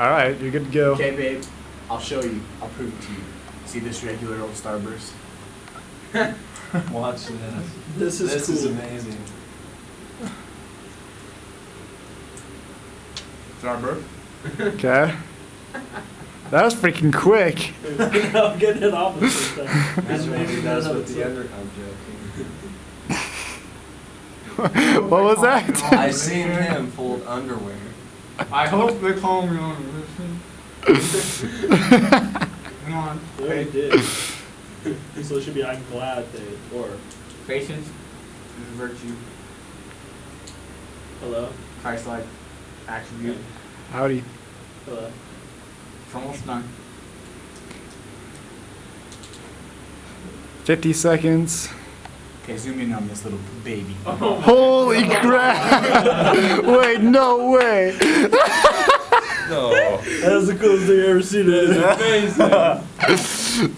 Alright, you're good to go. Okay, babe. I'll show you. I'll prove it to you. See this regular old Starburst? Watch this. This is cool. Is amazing. Starburst? Okay. That was freaking quick. I'm getting it off this time. That's what he does with the undercom joking. What was that? I seen him fold underwear. I hope they call me on this. Come on. They did. So it should be I'm glad they, or Patience is a virtue. hello? Christ-like attribute. Howdy. Hello? It's almost done. 50 seconds. Okay, zoom in on this little baby. Holy crap! Wait, no way! No. That's the coolest thing I've ever seen. Amazing.